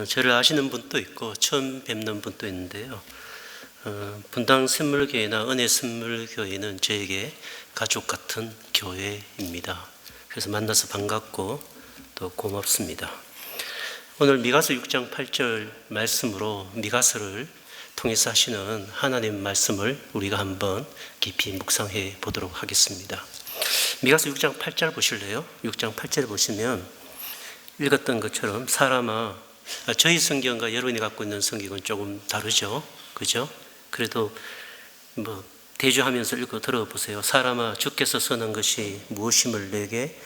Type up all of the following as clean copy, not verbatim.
저를 아시는 분도 있고 처음 뵙는 분도 있는데요. 분당 샘물교회나 은혜 샘물교회는 저에게 가족 같은 교회입니다. 그래서 만나서 반갑고 또 고맙습니다. 오늘 미가서 6장 8절 말씀으로 미가서를 통해서 하시는 하나님 말씀을 우리가 한번 깊이 묵상해 보도록 하겠습니다. 미가서 6장 8절 보실래요? 6장 8절 보시면 읽었던 것처럼 사람아, 저희 성경과 여러분이 갖고 있는 성경은 조금 다르죠, 그죠? 그래도 대조하면서 읽고 들어보세요. 사람아, 주께서 선한 것이 무엇임을 내게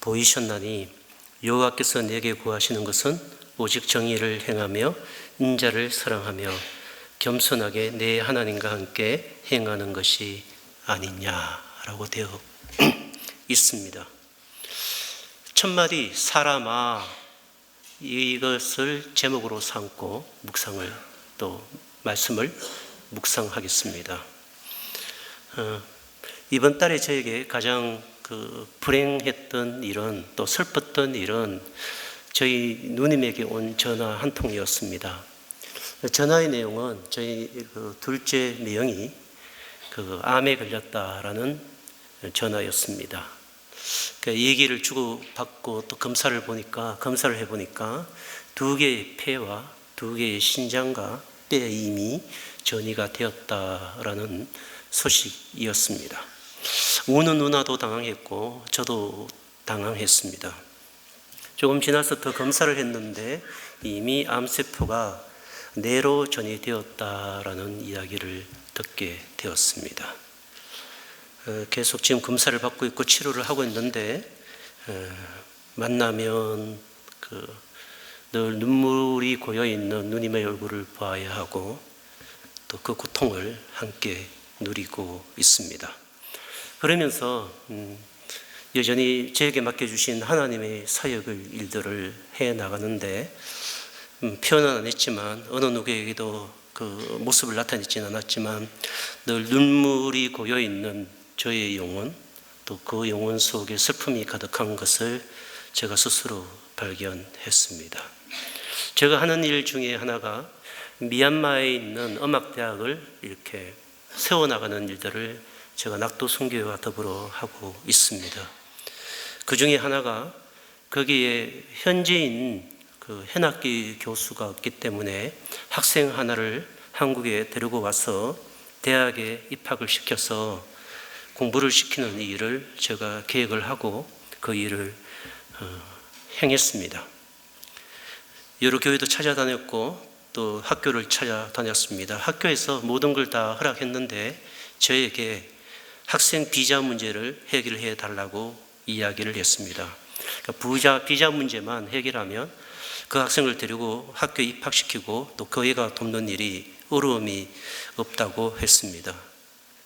보이셨나니 여호와께서 내게 구하시는 것은 오직 정의를 행하며 인자를 사랑하며 겸손하게 내 하나님과 함께 행하는 것이 아니냐라고 되어 있습니다. 첫 마디 사람아, 이것을 제목으로 삼고 묵상을 또 말씀을 묵상하겠습니다. 이번 달에 저에게 가장 불행했던 일은, 또 슬펐던 일은 저희 누님에게 온 전화 한 통이었습니다. 전화의 내용은 저희 둘째 매형이 암에 걸렸다라는 전화였습니다. 얘기를 주고받고 또 검사를 해보니까 2개의 폐와 2개의 신장과 뼈에 이미 전이가 되었다라는 소식이었습니다. 우는 누나도 당황했고 저도 당황했습니다. 조금 지나서 더 검사를 했는데 이미 암세포가 뇌로 전이되었다라는 이야기를 듣게 되었습니다. 계속 지금 검사를 받고 있고 치료를 하고 있는데 만나면 늘 눈물이 고여있는 누님의 얼굴을 봐야 하고 또 그 고통을 함께 누리고 있습니다. 그러면서 여전히 저에게 맡겨주신 하나님의 사역을 일들을 해나가는데 표현은 안 했지만 어느 누구에게도 그 모습을 나타내지는 않았지만 늘 눈물이 고여있는 저의 영혼, 또 그 영혼 속에 슬픔이 가득한 것을 제가 스스로 발견했습니다. 제가 하는 일 중에 하나가 미얀마에 있는 음악대학을 이렇게 세워나가는 일들을 제가 낙도 선교회와 더불어 하고 있습니다. 그 중에 하나가 거기에 현지인 현악기 교수가 없기 때문에 학생 하나를 한국에 데리고 와서 대학에 입학을 시켜서 공부를 시키는 일을 제가 계획을 하고 그 일을 행했습니다. 여러 교회도 찾아다녔고 또 학교를 찾아다녔습니다. 학교에서 모든 걸 다 허락했는데 저에게 학생 비자 문제를 해결해 달라고 이야기를 했습니다. 그러니까 비자 문제만 해결하면 그 학생을 데리고 학교에 입학시키고 또 그 애가 돕는 일이 어려움이 없다고 했습니다.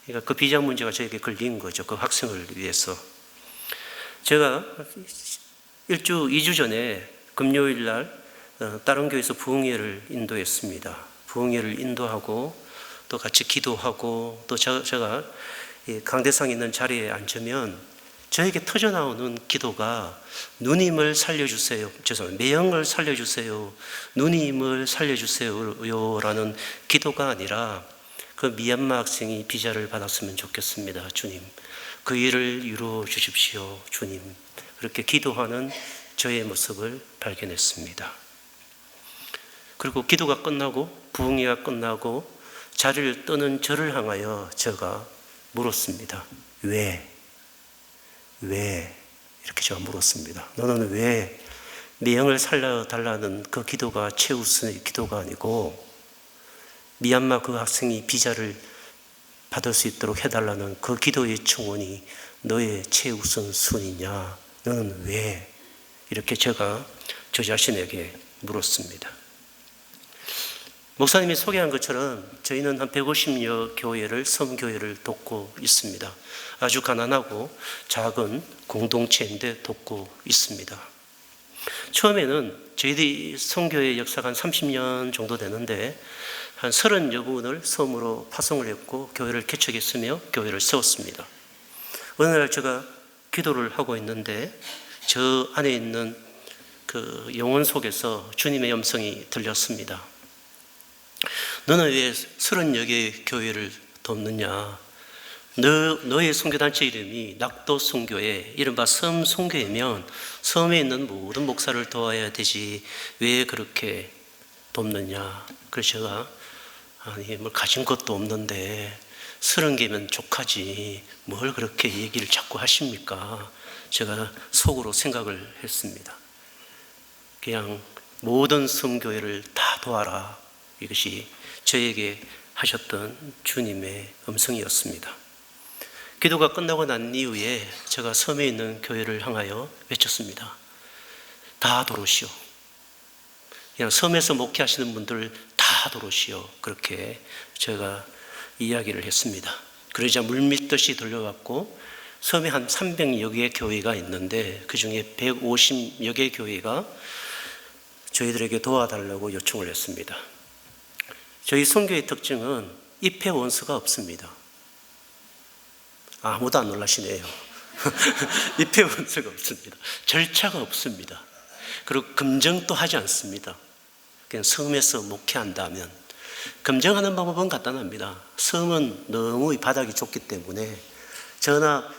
그러니까 그 비자 문제가 저에게 걸린 거죠. 그 학생을 위해서. 제가 2주 전에 금요일 날 다른 교회에서 부흥회를 인도했습니다. 부흥회를 인도하고 또 같이 기도하고 또 제가 강대상에 있는 자리에 앉으면 저에게 터져나오는 기도가 누님을 살려주세요. 매형을 살려주세요. 누님을 살려주세요. 라는 기도가 아니라 그 미얀마 학생이 비자를 받았으면 좋겠습니다. 주님, 그 일을 이루어 주십시오. 주님, 그렇게 기도하는 저의 모습을 발견했습니다. 그리고 기도가 끝나고 부흥회가 끝나고 자리를 떠는 저를 향하여 제가 물었습니다. 왜? 이렇게 제가 물었습니다. 너는 왜 매형을 살려달라는 그 기도가 최우선의 기도가 아니고 미얀마 그 학생이 비자를 받을 수 있도록 해달라는 그 기도의 청원이 너의 최우선 순위냐? 너는 왜? 이렇게 제가 저 자신에게 물었습니다. 목사님이 소개한 것처럼 저희는 한 150여 교회를, 섬교회를 돕고 있습니다. 아주 가난하고 작은 공동체인데 돕고 있습니다. 처음에는 저희들이 섬교회 역사가 한 30년 정도 되는데 한 30여 분을 섬으로 파송을 했고 교회를 개척했으며 교회를 세웠습니다. 어느 날 제가 기도를 하고 있는데 저 안에 있는 그 영혼 속에서 주님의 음성이 들렸습니다. 너는 왜 30여 개의 교회를 돕느냐? 너의 선교단체 이름이 낙도 선교회, 이른바 섬 선교회면 섬에 있는 모든 목사를 도와야 되지 왜 그렇게 돕느냐? 그래서 제가 아니 뭘 가진 것도 없는데 30개면 족하지 뭘 그렇게 얘기를 자꾸 하십니까? 제가 속으로 생각을 했습니다. 그냥 모든 선교회를 다 도와라, 이것이 저에게 하셨던 주님의 음성이었습니다. 기도가 끝나고 난 이후에 제가 섬에 있는 교회를 향하여 외쳤습니다. 다 도로시오. 그냥 섬에서 목회하시는 분들 다 도로시오. 그렇게 제가 이야기를 했습니다. 그러자 물밀듯이 들려왔고, 섬에 한 300여 개의 교회가 있는데 그 중에 150여 개의 교회가 저희들에게 도와달라고 요청을 했습니다. 저희 선교의 특징은 입회 원수가 없습니다. 아무도 안 놀라시네요. 입회 원수가 없습니다. 절차가 없습니다. 그리고 검증도 하지 않습니다. 그냥 섬에서 목회한다면 검증하는 방법은 간단합니다. 섬은 너무 이 바닥이 좁기 때문에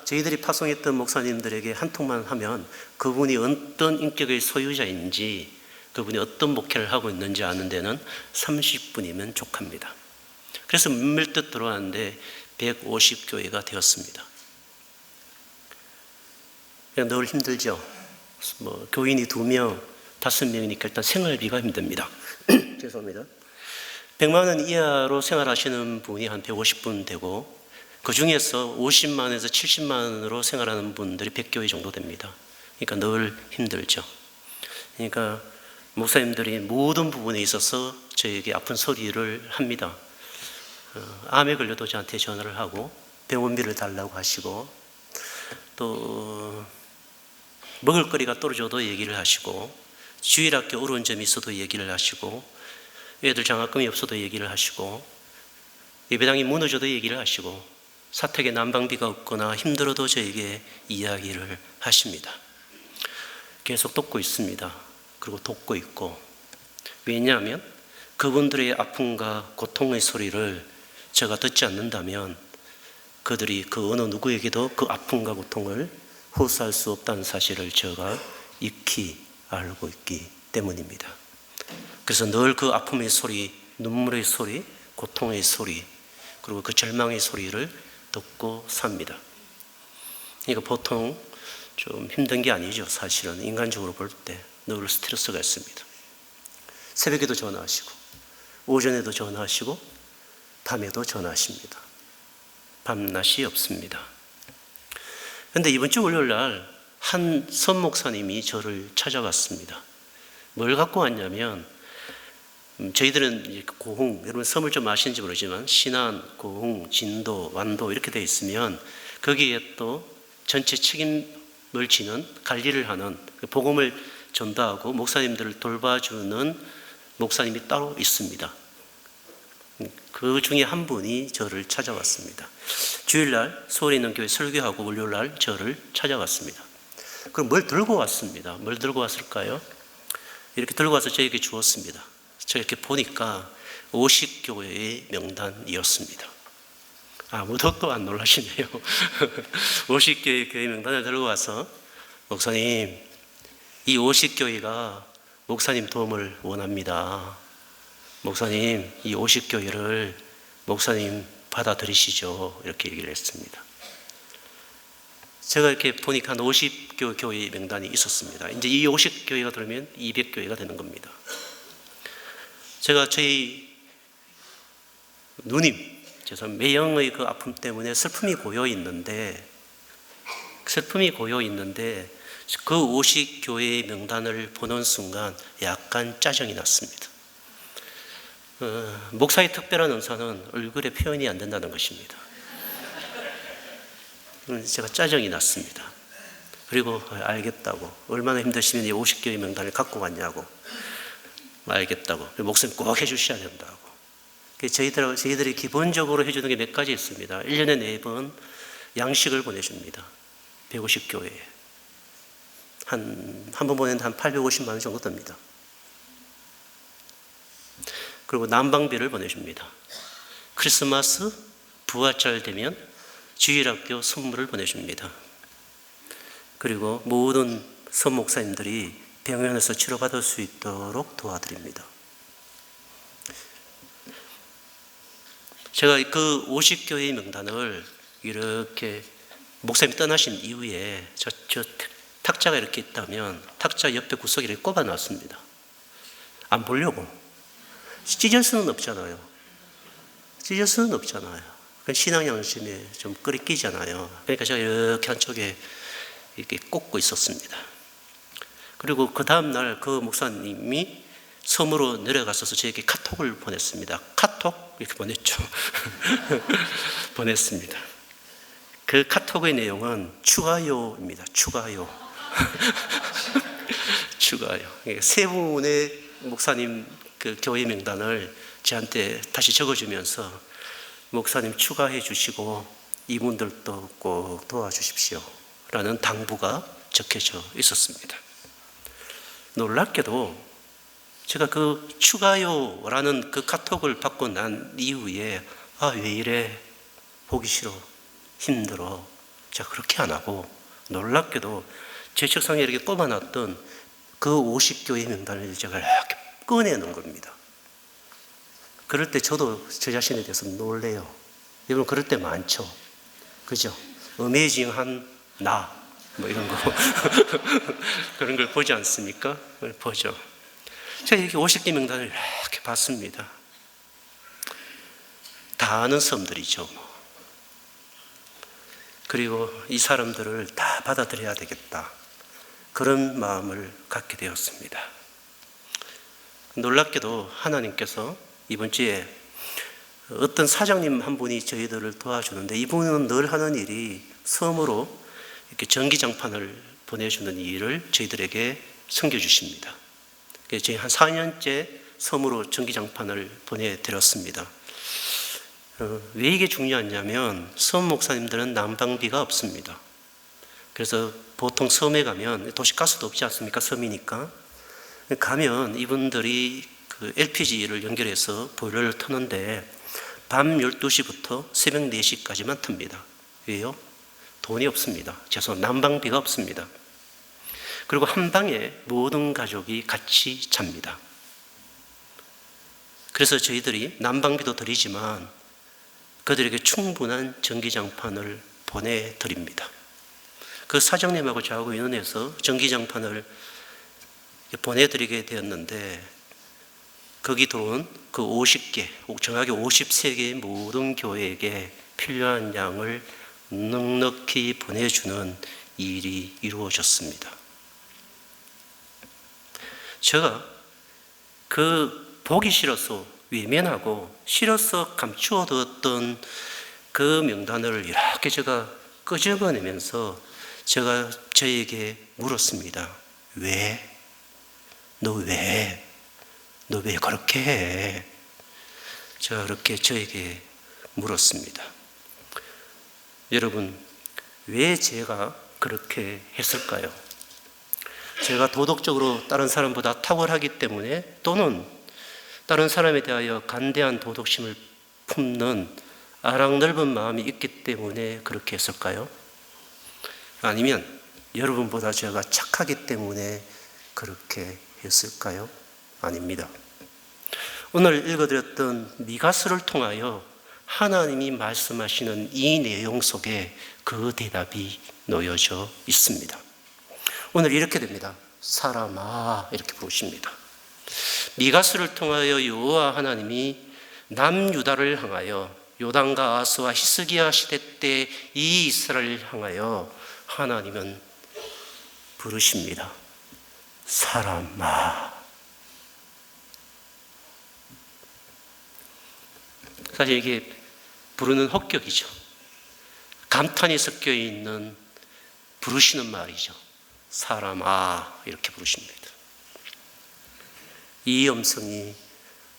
저희들이 파송했던 목사님들에게 한 통만 하면 그분이 어떤 인격의 소유자인지, 그분이 어떤 목회를 하고 있는지 아는 데는 30분이면 족합니다. 그래서 물밀듯 들어왔는데 150교회가 되었습니다. 그냥 늘 힘들죠. 교인이 2명, 5명이니까 일단 생활비가 힘듭니다. 죄송합니다. 100만 원 이하로 생활하시는 분이 한 150분 되고, 그 중에서 50만 원에서 70만 원으로 생활하는 분들이 100교회 정도 됩니다. 그러니까 늘 힘들죠. 그러니까 목사님들이 모든 부분에 있어서 저에게 아픈 소리를 합니다. 암에 걸려도 저한테 전화를 하고 병원비를 달라고 하시고, 또 먹을거리가 떨어져도 얘기를 하시고, 주일학교 어려운 점이 있어도 얘기를 하시고, 애들 장학금이 없어도 얘기를 하시고, 예배당이 무너져도 얘기를 하시고, 사택에 난방비가 없거나 힘들어도 저에게 이야기를 하십니다. 계속 돕고 있습니다. 그리고 돕고 있고, 왜냐하면 그분들의 아픔과 고통의 소리를 제가 듣지 않는다면 그들이 그 어느 누구에게도 그 아픔과 고통을 호소할 수 없다는 사실을 제가 익히 알고 있기 때문입니다. 그래서 늘 그 아픔의 소리, 눈물의 소리, 고통의 소리, 그리고 그 절망의 소리를 듣고 삽니다. 그러니까 보통 좀 힘든 게 아니죠. 사실은 인간적으로 볼 때 늘 스트레스가 있습니다. 새벽에도 전화하시고, 오전에도 전화하시고, 밤에도 전화하십니다. 밤낮이 없습니다. 그런데 이번 주 월요일 날 한 선목사님이 저를 찾아왔습니다. 뭘 갖고 왔냐면, 저희들은 고흥, 여러분 섬을 좀 아시는지 모르지만 신안, 고흥, 진도, 완도 이렇게 되어 있으면 거기에 또 전체 책임을 지는, 관리를 하는, 복음을 전도하고 목사님들을 돌봐주는 목사님이 따로 있습니다. 그 중에 한 분이 저를 찾아왔습니다. 주일날 서울에 있는 교회 설교하고 월요일날 저를 찾아왔습니다. 그럼 뭘 들고 왔습니다. 뭘 들고 왔을까요? 이렇게 들고 와서 저에게 주었습니다. 제가 이렇게 보니까 50교회의 명단이었습니다. 아무도 또 안 놀라시네요. 50교회 교회 명단을 들고 와서, 목사님, 이 50교회가 목사님 도움을 원합니다. 목사님, 이 50교회를 목사님 받아들이시죠. 이렇게 얘기를 했습니다. 제가 이렇게 보니까 한 50교 교회 명단이 있었습니다. 이제 이 50교회가 들으면 200교회가 되는 겁니다. 제가 저희 누님, 매형의 그 아픔 때문에 슬픔이 고여 있는데 그 50교회의 명단을 보는 순간 약간 짜증이 났습니다. 목사의 특별한 은사는 얼굴에 표현이 안 된다는 것입니다. 제가 짜증이 났습니다. 그리고 알겠다고, 얼마나 힘드시면 이 50교회 명단을 갖고 왔냐고, 알겠다고, 목사님 꼭 해주셔야 된다고. 저희들이 기본적으로 해주는 게 몇 가지 있습니다. 1년에 4번 양식을 보내줍니다. 150교회에. 한 번 보내는데 한 850만 원 정도 듭니다. 그리고 난방비를 보내줍니다. 크리스마스, 부활절 되면 주일학교 선물을 보내줍니다. 그리고 모든 선목사님들이 병원에서 치료받을 수 있도록 도와드립니다. 제가 그 50교회 명단을 이렇게 목사님이 떠나신 이후에 저 탁자가 이렇게 있다면 탁자 옆에 구석에 이렇게 꼽아 놨습니다. 안 보려고. 찢을 수는 없잖아요. 찢을 수는 없잖아요. 신앙 양심에 좀 끄리끼잖아요. 그러니까 제가 이렇게 한쪽에 이렇게 꽂고 있었습니다. 그리고 그 다음날 그 목사님이 섬으로 내려가셔서 저에게 카톡을 보냈습니다. 카톡? 이렇게 보냈죠. 보냈습니다. 그 카톡의 내용은 추가요입니다. 추가요. 추가요. 세 분의 목사님 그 교회 명단을 저한테 다시 적어주면서 목사님 추가해 주시고 이분들도 꼭 도와주십시오 라는 당부가 적혀져 있었습니다. 놀랍게도 제가 그 추가요라는 그 카톡을 받고 난 이후에 왜 이래 보기 싫어 힘들어 제가 그렇게 안 하고 놀랍게도 제 책상에 이렇게 꼽아놨던 그 50교회 명단을 제가 이렇게 꺼내는 겁니다. 그럴 때 저도 저 자신에 대해서 놀래요. 여러분 그럴 때 많죠. 그죠? 어메이징한 나 뭐 이런 거 그런 걸 보지 않습니까? 보죠. 제가 이렇게 50개 명단을 이렇게 봤습니다. 다 아는 섬들이죠. 그리고 이 사람들을 다 받아들여야 되겠다. 그런 마음을 갖게 되었습니다. 놀랍게도 하나님께서 이번 주에 어떤 사장님 한 분이 저희들을 도와주는데 이분은 늘 하는 일이 섬으로 이렇게 전기장판을 보내주는 일을 저희들에게 섬겨주십니다. 저희 한 4년째 섬으로 전기장판을 보내드렸습니다. 왜 이게 중요하냐면 섬 목사님들은 난방비가 없습니다. 그래서 보통 섬에 가면 도시가스도 없지 않습니까? 섬이니까. 가면 이분들이 그 LPG를 연결해서 보일러를 트는데 밤 12시부터 새벽 4시까지만 틉니다. 왜요? 돈이 없습니다. 난방비가 없습니다. 그리고 한 방에 모든 가족이 같이 잡니다. 그래서 저희들이 난방비도 드리지만 그들에게 충분한 전기장판을 보내드립니다. 그 사장님하고 저하고 의논해서 전기장판을 보내드리게 되었는데 거기 들어온 그 50개, 정확히 53개의 모든 교회에게 필요한 양을 넉넉히 보내주는 일이 이루어졌습니다. 제가 그 보기 싫어서 외면하고 싫어서 감추어두었던 그 명단을 이렇게 제가 끄집어내면서 제가 저에게 물었습니다. 왜? 너 왜? 너 왜 그렇게 해? 제가 그렇게 저에게 물었습니다. 여러분, 왜 제가 그렇게 했을까요? 제가 도덕적으로 다른 사람보다 탁월하기 때문에 또는 다른 사람에 대하여 간대한 도덕심을 품는 아랑넓은 마음이 있기 때문에 그렇게 했을까요? 아니면 여러분보다 제가 착하기 때문에 그렇게 했을까요? 아닙니다. 오늘 읽어드렸던 미가서를 통하여 하나님이 말씀하시는 이 내용 속에 그 대답이 놓여져 있습니다. 오늘 이렇게 됩니다. 사람아 이렇게 부르십니다. 미가서를 통하여 여호와 하나님이 남유다를 향하여 요단과 아스와 히스기야 시대 때 이 이스라엘을 향하여 하나님은 부르십니다. 사람아. 사실 이게 부르는 혹격이죠. 감탄이 섞여 있는 부르시는 말이죠. 사람아 이렇게 부르십니다. 이 음성이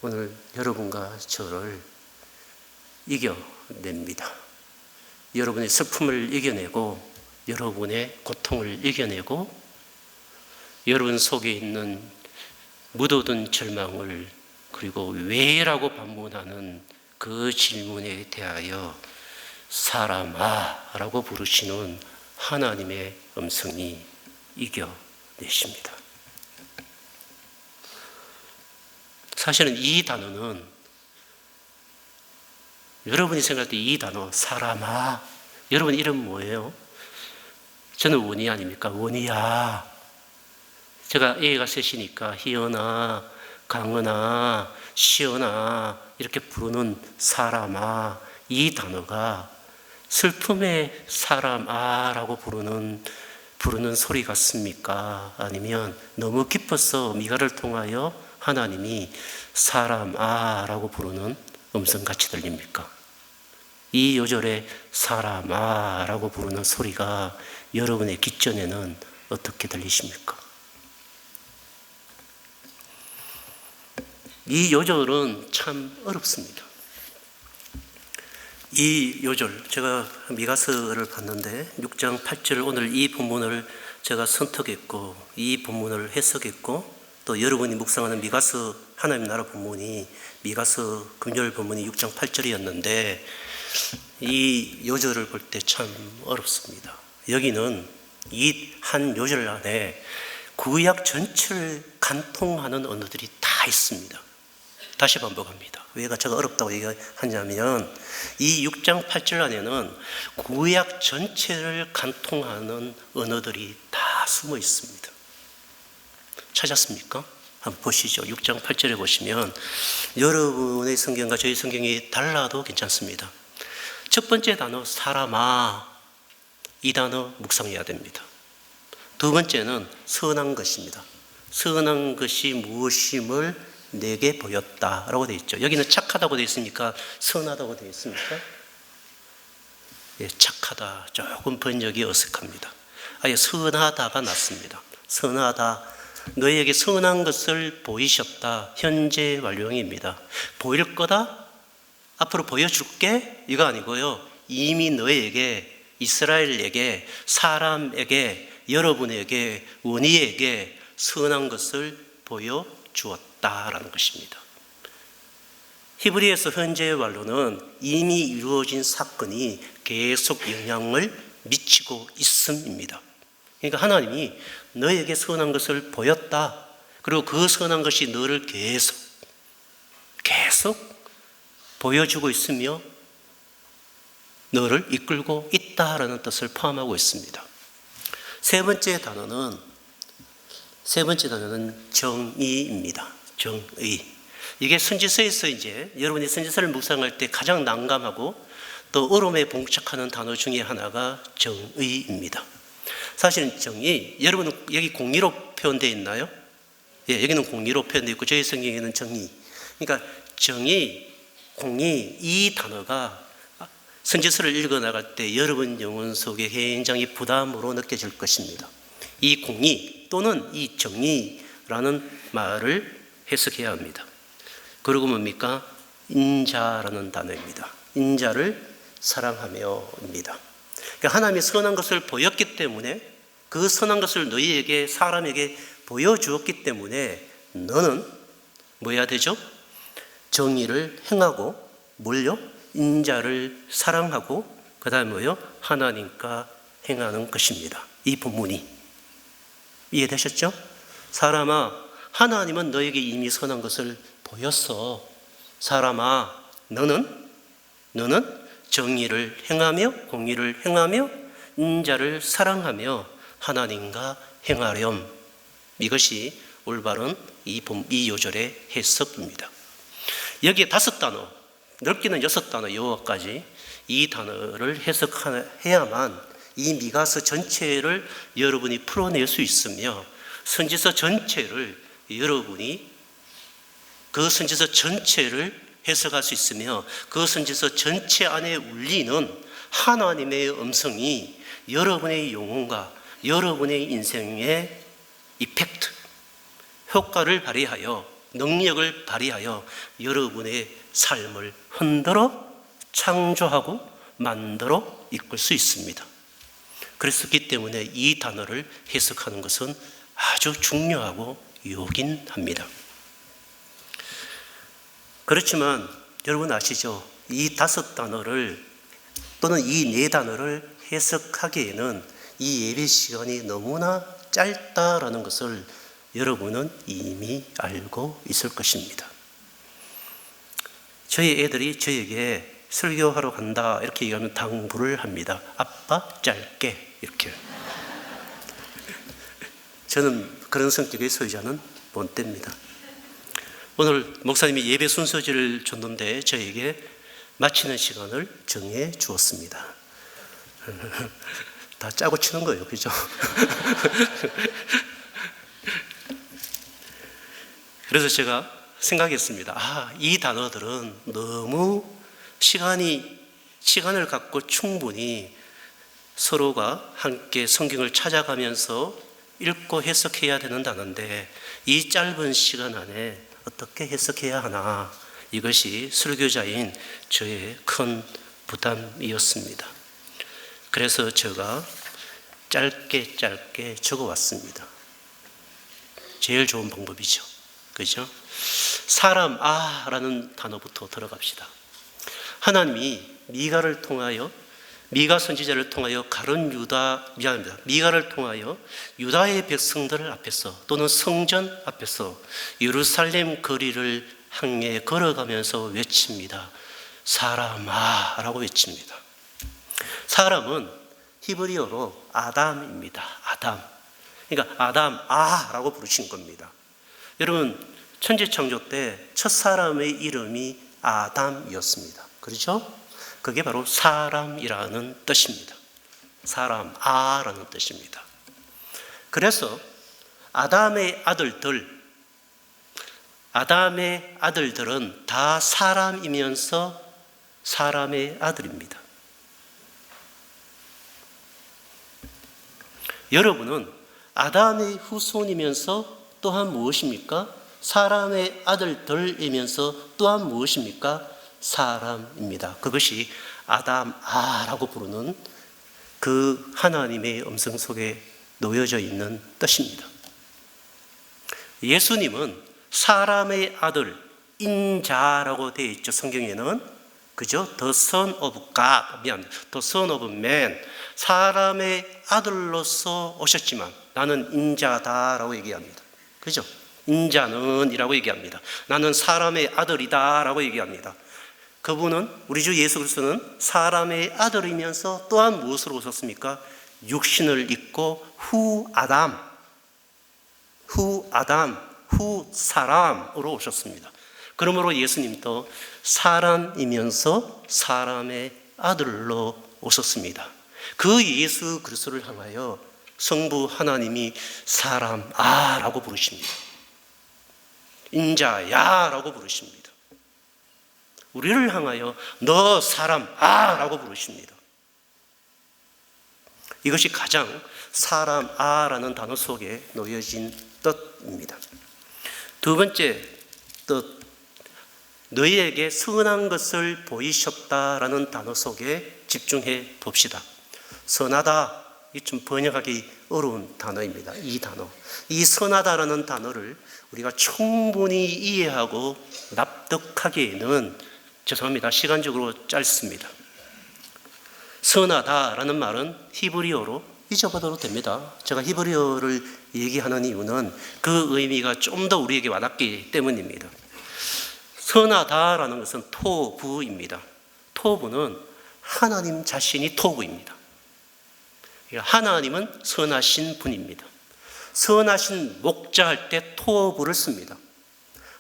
오늘 여러분과 저를 이겨냅니다. 여러분의 슬픔을 이겨내고 여러분의 고통을 이겨내고 여러분 속에 있는 묻어둔 절망을, 그리고 왜라고 반문하는 그 질문에 대하여 사람아 라고 부르시는 하나님의 음성이 이겨내십니다. 사실은 이 단어는, 여러분이 생각할 때 이 단어 사람아, 여러분 이름 뭐예요? 저는 원희 아닙니까? 원희야. 제가 애가 셋이니까 희연아, 강은아, 시연아 이렇게 부르는 사람아, 이 단어가 슬픔의 사람아라고 부르는 소리 같습니까? 아니면 너무 깊어서 미가를 통하여 하나님이 사람아라고 부르는 음성같이 들립니까? 이 요절에 사람아라고 부르는 소리가 여러분의 귓전에는 어떻게 들리십니까? 이 요절은 참 어렵습니다. 이 요절, 제가 미가서를 봤는데 6장 8절, 오늘 이 본문을 제가 선택했고 이 본문을 해석했고, 또 여러분이 묵상하는 미가서 하나님 나라 본문이 미가서 금요일 본문이 6장 8절이었는데 이 요절을 볼 때 참 어렵습니다. 여기는 이 한 요절 안에 구약 전체를 간통하는 언어들이 다 있습니다. 다시 반복합니다. 왜 제가 어렵다고 얘기하냐면 이 6장 8절 안에는 구약 전체를 간통하는 언어들이 다 숨어 있습니다. 찾았습니까? 한번 보시죠. 6장 8절에 보시면 여러분의 성경과 저희 성경이 달라도 괜찮습니다. 첫 번째 단어 사람아, 이 단어 묵상해야 됩니다. 두 번째는 선한 것입니다. 선한 것이 무엇임을 내게 보였다라고 되어 있죠. 여기는 착하다고 되어 있으니까 선하다고 되어 있습니까? 예, 착하다. 조금 번역이 어색합니다. 아예 선하다가 낫습니다. 선하다. 너희에게 선한 것을 보이셨다. 현재 완료형입니다. 보일 거다? 앞으로 보여줄게? 이거 아니고요. 이미 너희에게, 이스라엘에게, 사람에게, 여러분에게, 원희에게 선한 것을 보여주었다라는 것입니다. 히브리에서 현재의 완료는 이미 이루어진 사건이 계속 영향을 미치고 있음입니다. 그러니까 하나님이 너에게 선한 것을 보였다. 그리고 그 선한 것이 너를 계속 보여주고 있으며 너를 이끌고 있다라는 뜻을 포함하고 있습니다. 세 번째 단어는 정의입니다. 정의. 이게 선지서에서 이제 여러분이 선지서를 묵상할 때 가장 난감하고 또 어려움에 봉착하는 단어 중에 하나가 정의입니다. 사실은 정의, 여러분은 여기 공의로 표현되어 있나요? 예, 여기는 공의로 표현되어 있고 저희 성경에는 정의. 그러니까 정의, 공의, 이 단어가 선지서를 읽어나갈 때 여러분 영혼 속에 굉장히 부담으로 느껴질 것입니다. 이 공의 또는 이 정의라는 말을 해석해야 합니다. 그리고 뭡니까? 인자라는 단어입니다. 인자를 사랑하며입니다. 그러니까 하나님이 선한 것을 보였기 때문에, 그 선한 것을 너희에게, 사람에게 보여주었기 때문에 너는 뭐 해야 되죠? 정의를 행하고, 뭘요? 인자를 사랑하고, 그 다음에 뭐요? 하나님과 행하는 것입니다. 이 본문이 이해되셨죠? 사람아, 하나님은 너에게 이미 선한 것을 보였어. 사람아, 너는 정의를 행하며, 공의를 행하며, 인자를 사랑하며 하나님과 행하렴. 이것이 올바른 이 요절의 해석입니다. 여기에 5단어, 넓게는 6단어, 여호와까지 이 단어를 해석해야만 이 미가서 전체를 여러분이 풀어낼 수 있으며, 선지서 전체를 여러분이 그 선지서 전체를 해석할 수 있으며, 그 선지서 전체 안에 울리는 하나님의 음성이 여러분의 영혼과 여러분의 인생의 이펙트, 효과를 발휘하여, 능력을 발휘하여 여러분의 삶을 흔들어 창조하고 만들어 이끌 수 있습니다. 그렇기 때문에 이 단어를 해석하는 것은 아주 중요하고 요긴합니다. 그렇지만 여러분 아시죠? 이 5단어를 또는 이 4단어를 해석하기에는 이 예배 시간이 너무나 짧다라는 것을 여러분은 이미 알고 있을 것입니다. 저희 애들이 저에게 설교하러 간다 이렇게 얘기하면 당부를 합니다. 아빠 짧게 이렇게. 저는 그런 성격의 소유자는 못 됩니다. 오늘 목사님이 예배 순서지를 줬는데 저에게 마치는 시간을 정해 주었습니다. 다 짜고 치는 거예요, 그죠? 그래서 제가 생각했습니다. 이 단어들은 너무 시간을 갖고 충분히 서로가 함께 성경을 찾아가면서 읽고 해석해야 되는 단어인데 이 짧은 시간 안에 어떻게 해석해야 하나, 이것이 설교자인 저의 큰 부담이었습니다. 그래서 제가 짧게 적어왔습니다. 제일 좋은 방법이죠. 그죠? 사람 라는 단어부터 들어갑시다. 하나님이 미가 선지자를 통하여 미가를 통하여 유다의 백성들 앞에서 또는 성전 앞에서 예루살렘 거리를 향해 걸어가면서 외칩니다. 사람아 라고 외칩니다. 사람은 히브리어로 아담입니다. 아담. 그러니까 아담 라고 부르신 겁니다. 여러분, 천지창조 때 첫 사람의 이름이 아담이었습니다. 그렇죠? 그게 바로 사람이라는 뜻입니다. 사람, 라는 뜻입니다. 그래서 아담의 아들들은 다 사람이면서 사람의 아들입니다. 여러분은 아담의 후손이면서 또한 무엇입니까? 사람의 아들들이면서 또한 무엇입니까? 사람입니다. 그것이 아담아라고 부르는 그 하나님의 음성 속에 놓여져 있는 뜻입니다. 예수님은 사람의 아들, 인자라고 되어 있죠. 성경에는. 그죠? The Son of God, The Son of Man. 사람의 아들로서 오셨지만 나는 인자다라고 얘기합니다. 그죠? 인자는 이라고 얘기합니다. 나는 사람의 아들이다 라고 얘기합니다. 그분은, 우리 주 예수 그리스도는 사람의 아들이면서 또한 무엇으로 오셨습니까? 육신을 입고 후 사람으로 오셨습니다. 그러므로 예수님도 사람이면서 사람의 아들로 오셨습니다. 그 예수 그리스도를 향하여 성부 하나님이 사람아라고 부르십니다. 인자야라고 부르십니다. 우리를 향하여 너 사람아라고 부르십니다. 이것이 가장 사람아라는 단어 속에 놓여진 뜻입니다. 두 번째 뜻, 너희에게 선한 것을 보이셨다라는 단어 속에 집중해 봅시다. 선하다, 이 좀 번역하기 어려운 단어입니다. 이 선하다라는 단어를 우리가 충분히 이해하고 납득하기에는, 죄송합니다, 시간적으로 짧습니다. 선하다라는 말은 히브리어로 잊어봐도 됩니다. 제가 히브리어를 얘기하는 이유는 그 의미가 좀 더 우리에게 와닿기 때문입니다. 선하다라는 것은 토부입니다. 토부는 하나님 자신이 토부입니다. 하나님은 선하신 분입니다. 선하신 목자할 때 토부를 씁니다.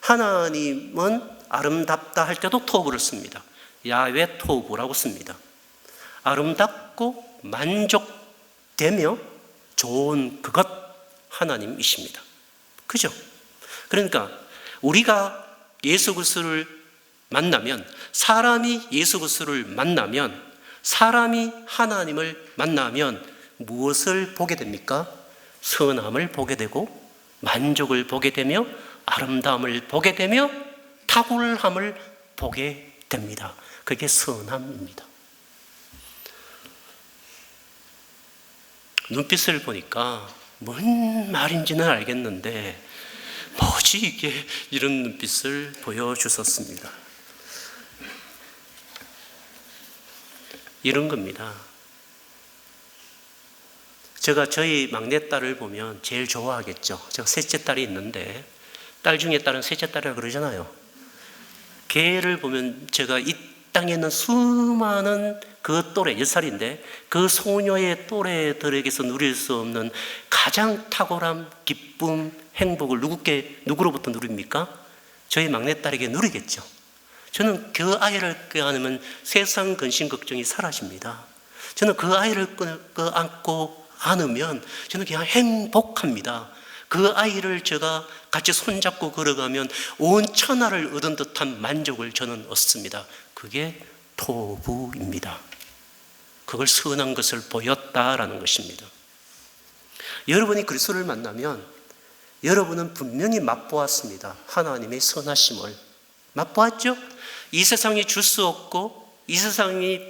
하나님은 아름답다 할 때도 토부를 씁니다. 야훼 토부라고 씁니다. 아름답고 만족되며 좋은 그것 하나님이십니다. 그죠? 그러니까 우리가 예수 그리스도를 만나면, 사람이 예수 그리스도를 만나면, 사람이 하나님을 만나면 무엇을 보게 됩니까? 선함을 보게 되고, 만족을 보게 되며, 아름다움을 보게 되며, 탁월함을 보게 됩니다. 그게 선함입니다. 눈빛을 보니까 뭔 말인지는 알겠는데 뭐지 이게, 이런 눈빛을 보여주셨습니다. 이런 겁니다. 제가 저희 막내딸을 보면 제일 좋아하겠죠. 제가 셋째 딸이 있는데 딸 중에 딸은 셋째 딸이라고 그러잖아요. 걔를 보면 제가 이 땅에 있는 수많은 그 또래, 10살인데 그 소녀의 또래들에게서 누릴 수 없는 가장 탁월한 기쁨, 행복을 누구로부터 누립니까? 저희 막내딸에게 누리겠죠. 저는 그 아이를 껴안으면 세상 근심 걱정이 사라집니다. 저는 그 아이를 안고 안으면 저는 그냥 행복합니다. 그 아이를 제가 같이 손잡고 걸어가면 온 천하를 얻은 듯한 만족을 저는 얻습니다. 그게 토부입니다. 그걸 선한 것을 보였다라는 것입니다. 여러분이 그리스도를 만나면 여러분은 분명히 맛보았습니다. 하나님의 선하심을 맛보았죠? 이 세상이 줄 수 없고, 이 세상이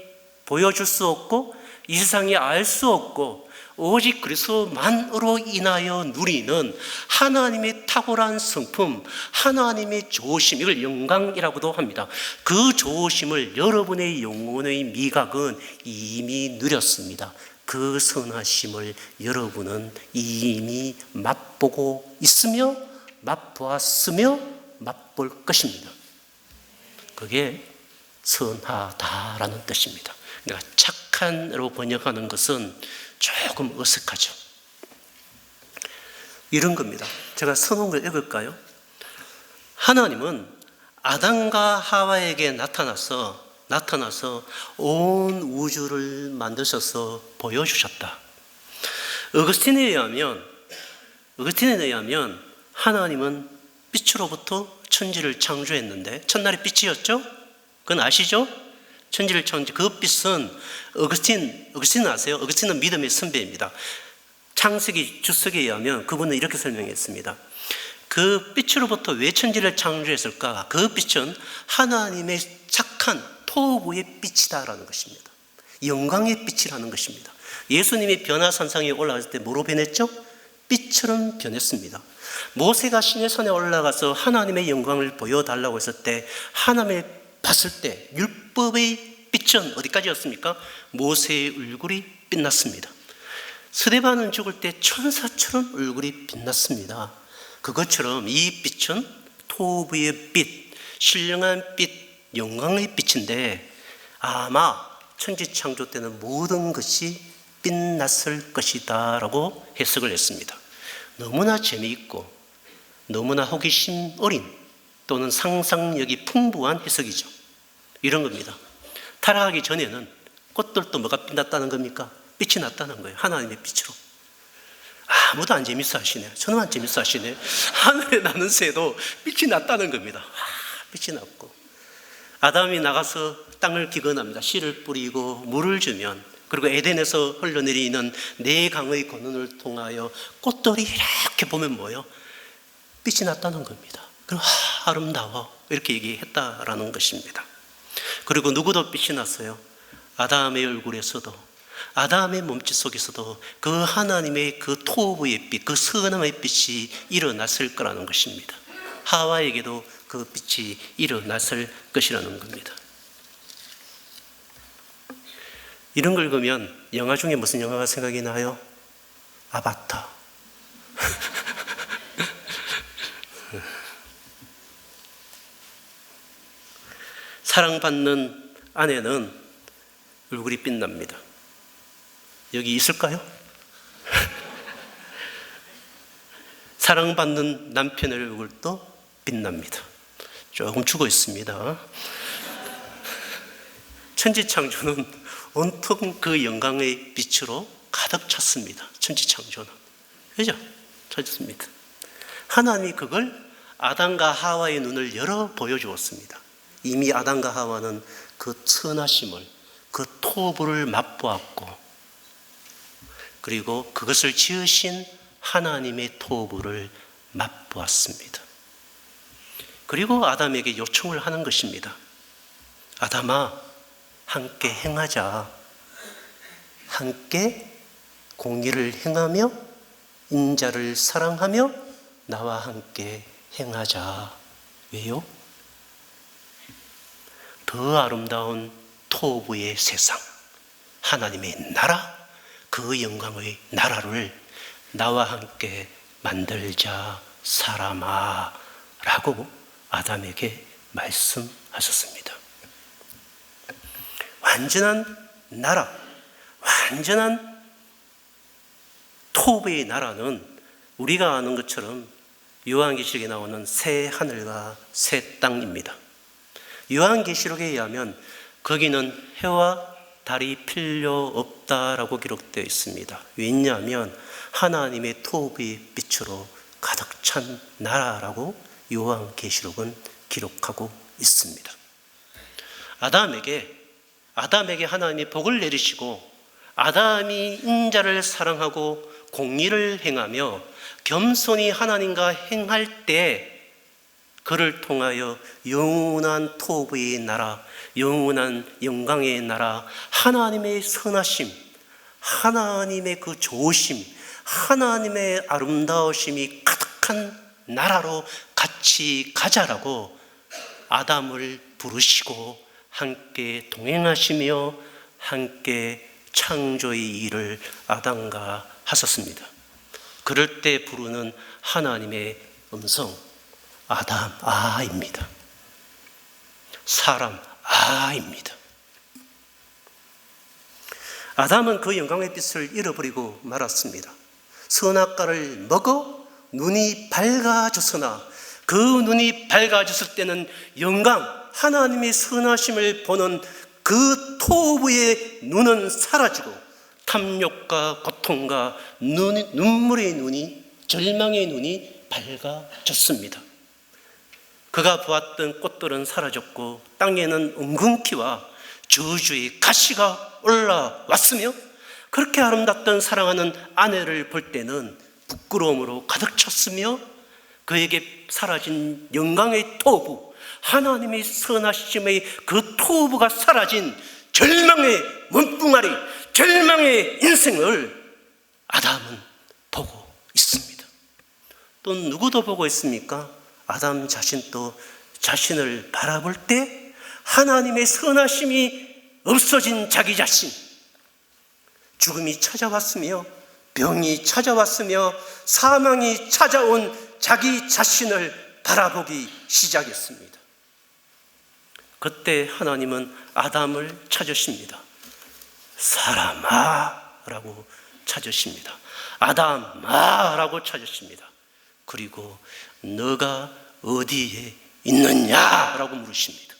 보여줄 수 없고, 이 세상이 알 수 없고, 오직 그리스도만으로 인하여 누리는 하나님의 탁월한 성품, 하나님의 좋으심, 이걸 영광이라고도 합니다. 그 좋으심을 여러분의 영혼의 미각은 이미 누렸습니다. 그 선하심을 여러분은 이미 맛보고 있으며 맛보았으며 맛볼 것입니다. 그게 선하다라는 뜻입니다. 그러니까 착한으로 번역하는 것은 조금 어색하죠. 이런 겁니다. 제가 써놓은 걸 읽을까요? 하나님은 아담과 하와에게 나타나서 온 우주를 만드셔서 보여주셨다. 어거스틴에 의하면 하나님은 빛으로부터 천지를 창조했는데, 첫날이 빛이었죠? 그건 아시죠? 천지를 창조, 그 빛은 어거스틴은 아세요? 어거스틴은 믿음의 선배입니다. 창세기 주석에 의하면 그분은 이렇게 설명했습니다. 그 빛으로부터 왜 천지를 창조했을까? 그 빛은 하나님의 착한 토부의 빛이다라는 것입니다. 영광의 빛이라는 것입니다. 예수님이 변화산상에 올라갔을 때 뭐로 변했죠? 빛처럼 변했습니다. 모세가 시내산에 올라가서 하나님의 영광을 보여달라고 했을 때, 하나님을 봤을 때 율법의 빛은 어디까지였습니까? 모세의 얼굴이 빛났습니다. 스데반은 죽을 때 천사처럼 얼굴이 빛났습니다. 그것처럼 이 빛은 토부의 빛, 신령한 빛, 영광의 빛인데, 아마 천지 창조 때는 모든 것이 빛났을 것이다 라고 해석을 했습니다. 너무나 재미있고 너무나 호기심 어린, 또는 상상력이 풍부한 해석이죠. 이런 겁니다. 타락하기 전에는 꽃들도 뭐가 빛났다는 겁니까? 빛이 났다는 거예요. 하나님의 빛으로. 아무도 안 재밌어 하시네. 저는만 재밌어 하시네. 하늘에 나는 새도 빛이 났다는 겁니다. 빛이 났고, 아담이 나가서 땅을 기근합니다. 씨를 뿌리고 물을 주면, 그리고 에덴에서 흘러내리는 네 강의 권원을 통하여 꽃들이 이렇게 보면 뭐예요? 빛이 났다는 겁니다. 그럼 아름다워, 이렇게 얘기했다라는 것입니다. 그리고 누구도 빛이 났어요? 아담의 얼굴에서도, 아담의 몸짓 속에서도 그 하나님의 그 토부의 빛, 그 선함의 빛이 일어났을 거라는 것입니다. 하와에게도 그 빛이 일어났을 것이라는 겁니다. 이런 걸 보면 영화 중에 무슨 영화가 생각이 나요? 아바타. 사랑받는 아내는 얼굴이 빛납니다. 여기 있을까요? 사랑받는 남편의 얼굴도 빛납니다. 조금 죽어 있습니다. 천지창조는 온통 그 영광의 빛으로 가득 찼습니다. 천지창조는. 그죠? 찼습니다. 하나님이 그걸 아담과 하와의 눈을 열어 보여주었습니다. 이미 아담과 하와는 그 선하심을, 그 토부를 맛보았고, 그리고 그것을 지으신 하나님의 토부를 맛보았습니다. 그리고 아담에게 요청을 하는 것입니다. 아담아, 함께 행하자. 함께 공의를 행하며 인자를 사랑하며 나와 함께 행하자. 왜요? 더 아름다운 토부의 세상, 하나님의 나라, 그 영광의 나라를 나와 함께 만들자 사람아 라고 아담에게 말씀하셨습니다. 완전한 나라, 완전한 토부의 나라는 우리가 아는 것처럼 요한계시록에 나오는 새 하늘과 새 땅입니다. 요한계시록에 의하면 거기는 해와 달이 필요 없다라고 기록되어 있습니다. 왜냐하면 하나님의 토부의 빛으로 가득 찬 나라라고 요한계시록은 기록하고 있습니다. 아담에게 하나님이 복을 내리시고 아담이 인자를 사랑하고 공의를 행하며 겸손히 하나님과 행할 때 그를 통하여 영원한 토부의 나라, 영원한 영광의 나라, 하나님의 선하심, 하나님의 그 좋으심, 하나님의 아름다우심이 가득한 나라로 같이 가자라고 아담을 부르시고 함께 동행하시며 함께 창조의 일을 아담과 하셨습니다. 그럴 때 부르는 하나님의 음성, 아담 아입니다. 사람 아입니다. 아담은 그 영광의 빛을 잃어버리고 말았습니다. 선악과를 먹어 눈이 밝아졌으나 그 눈이 밝아졌을 때는 영광, 하나님의 선하심을 보는 그 토부의 눈은 사라지고 탐욕과 고통과 눈물의 눈이, 절망의 눈이 밝아졌습니다. 그가 보았던 꽃들은 사라졌고 땅에는 웅근키와 저주의 가시가 올라왔으며 그렇게 아름답던 사랑하는 아내를 볼 때는 부끄러움으로 가득 찼으며 그에게 사라진 영광의 토부, 하나님의 선하심의 그 토부가 사라진 절망의 몸뚱아리, 절망의 인생을 아담은 보고 있습니다. 또 누구도 보고 있습니까? 아담 자신도 자신을 바라볼 때 하나님의 선하심이 없어진 자기 자신, 죽음이 찾아왔으며 병이 찾아왔으며 사망이 찾아온 자기 자신을 바라보기 시작했습니다. 그때 하나님은 아담을 찾으십니다. 사람아 라고 찾으십니다. 아담아 라고 찾으십니다. 그리고 너가 어디에 있느냐 라고 물으십니다.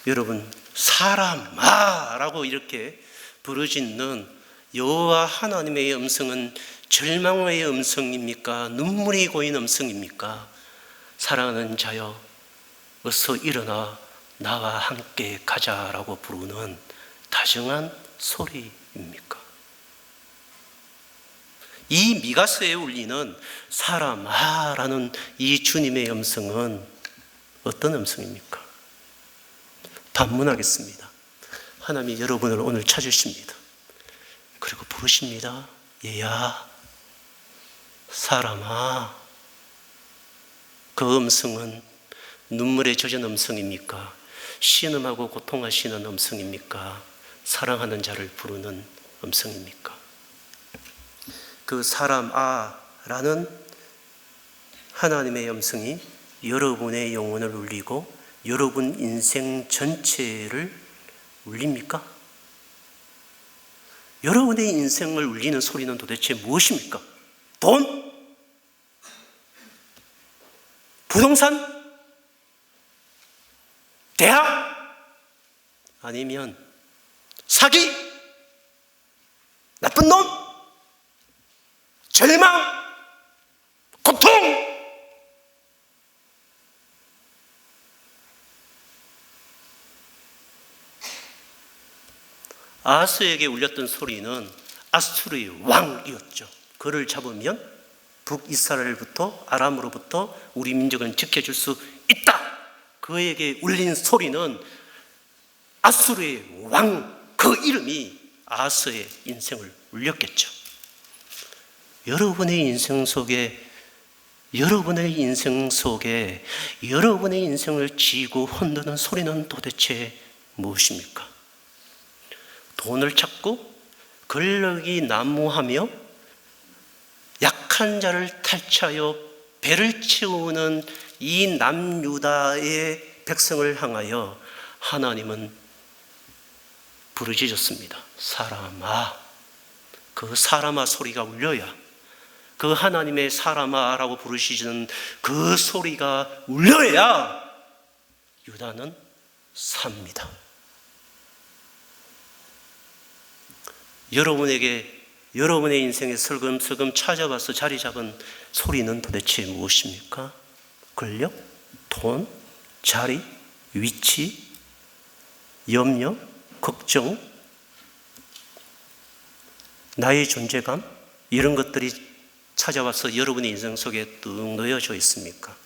여러분, 사람아 라고 이렇게 부르짖는 여호와 하나님의 음성은 절망의 음성입니까? 눈물이 고인 음성입니까? 사랑하는 자여 어서 일어나 나와 함께 가자라고 부르는 다정한 소리입니까? 이 미가서에 울리는 사람아라는 이 주님의 음성은 어떤 음성입니까? 반문하겠습니다. 하나님이 여러분을 오늘 찾으십니다. 그리고 부르십니다. 얘야, 사람아. 그 음성은 눈물에 젖은 음성입니까? 신음하고 고통하시는 음성입니까? 사랑하는 자를 부르는 음성입니까? 그 사람아라는 하나님의 음성이 여러분의 영혼을 울리고 여러분 인생 전체를 울립니까? 여러분의 인생을 울리는 소리는 도대체 무엇입니까? 돈? 부동산? 대학? 아니면 사기? 나쁜 놈? 절망? 고통? 아하스에게 울렸던 소리는 아수르의 왕이었죠. 그를 잡으면 북이스라엘부터 아람으로부터 우리 민족은 지켜줄 수 있다. 그에게 울린 소리는 아수르의 왕 그 이름이 아하스의 인생을 울렸겠죠. 여러분의 인생 속에 여러분의 인생을 쥐고 흔드는 소리는 도대체 무엇입니까? 돈을 찾고 권력이 난무하며 약한 자를 탈취하여 배를 채우는 이 남유다의 백성을 향하여 하나님은 부르짖었습니다. 사람아, 그 사람아 소리가 울려야, 그 하나님의 사람아라고 부르시는 그 소리가 울려야 유다는 삽니다. 여러분의 인생에 슬금슬금 찾아와서 자리 잡은 소리는 도대체 무엇입니까? 권력, 돈, 자리, 위치, 염려, 걱정, 나의 존재감, 이런 것들이 찾아와서 여러분의 인생 속에 뚝 놓여져 있습니까?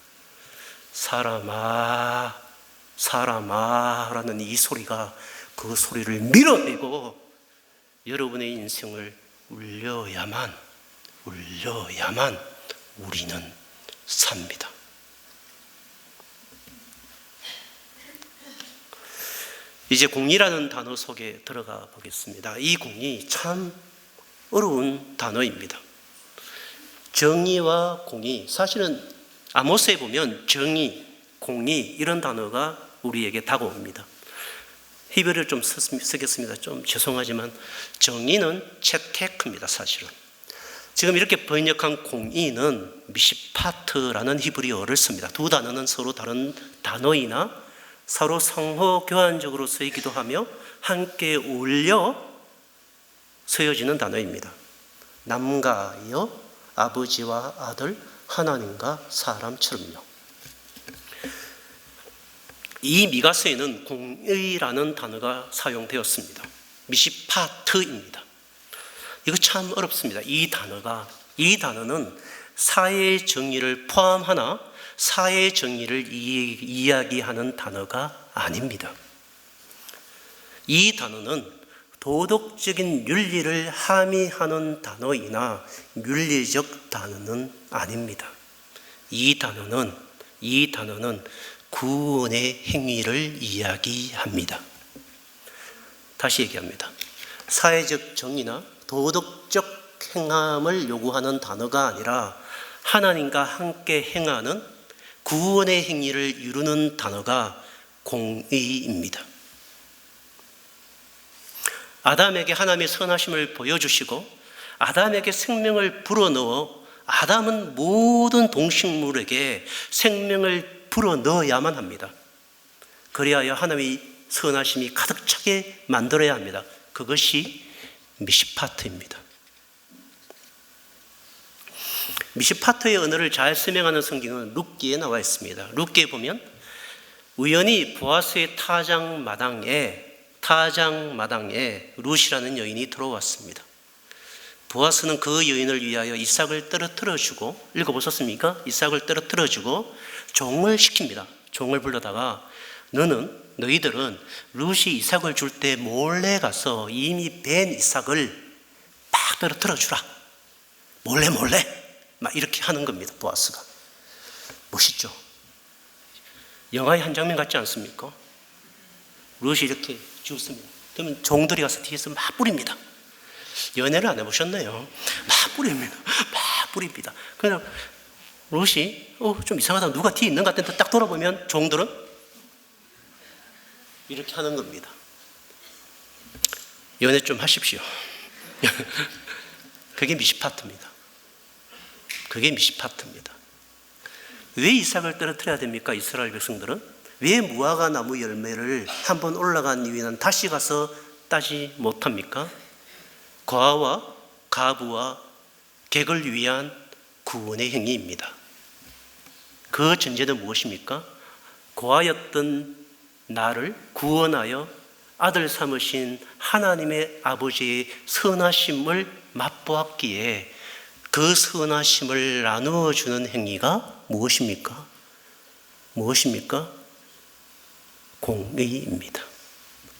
사람아, 사람아 라는 이 소리가 그 소리를 밀어내고 여러분의 인생을 울려야만 우리는 삽니다. 이제 공의라는 단어 속에 들어가 보겠습니다. 이 공의 참 어려운 단어입니다. 정의와 공의, 사실은 아모스에 보면 정의, 공의 이런 단어가 우리에게 다가옵니다. 히브리를 좀 쓰겠습니다. 좀 죄송하지만 정의는 체테크입니다. 사실은 지금 이렇게 번역한 공의는 미시파트라는 히브리어를 씁니다. 두 단어는 서로 다른 단어이나 서로 상호 교환적으로 쓰이기도 하며 함께 어울려 쓰여지는 단어입니다. 남과 여, 아버지와 아들, 하나님과 사람처럼요. 이 미가서에는 공의라는 단어가 사용되었습니다. 미시파트입니다. 이거 참 어렵습니다. 이 단어는 사회의 정의를 포함하나 사회의 정의를 이야기하는 단어가 아닙니다. 이 단어는 도덕적인 윤리를 함의하는 단어이나 윤리적 단어는 아닙니다. 이 단어는 구원의 행위를 이야기합니다. 다시 얘기합니다. 사회적 정의나 도덕적 행함을 요구하는 단어가 아니라 하나님과 함께 행하는 구원의 행위를 이루는 단어가 공의입니다. 아담에게 하나님의 선하심을 보여주시고 아담에게 생명을 불어넣어 아담은 모든 동식물에게 생명을 불어넣어야만 합니다. 그리하여 하나님의 선하심이 가득 차게 만들어야 합니다. 그것이 미시파트입니다. 미시파트의 언어를 잘 설명하는 성경은 룻기에 나와 있습니다. 룻기에 보면 우연히 보아스의 타작마당에 룻이라는 여인이 들어왔습니다. 보아스는 그 여인을 위하여 이삭을 떨어뜨려주고, 읽어보셨습니까? 이삭을 떨어뜨려주고 종을 시킵니다. 종을 불러다가 너희들은 룻이 이삭을 줄 때 몰래 가서 이미 벤 이삭을 막 떨어뜨려주라. 몰래 막 이렇게 하는 겁니다. 보아스가 멋있죠? 영화의 한 장면 같지 않습니까? 룻이 이렇게 죽습니다. 그러면 종들이 가서 뒤에서 막 뿌립니다. 연애를 안 해보셨네요. 막 뿌립니다. 그냥 룻이 좀 이상하다, 누가 뒤에 있는 것 같은데 딱 돌아보면 종들은 이렇게 하는 겁니다. 연애 좀 하십시오. 그게 미시파트입니다. 왜 이삭을 떨어뜨려야 됩니까? 이스라엘 백성들은 왜 무화과 나무 열매를 한번 올라간 이유는 다시 가서 따지 못합니까? 과와 가부와 객을 위한 구원의 행위입니다. 그 전제는 무엇입니까? 고아였던 나를 구원하여 아들 삼으신 하나님의 아버지의 선하심을 맛보았기에 그 선하심을 나누어 주는 행위가 무엇입니까? 공의입니다.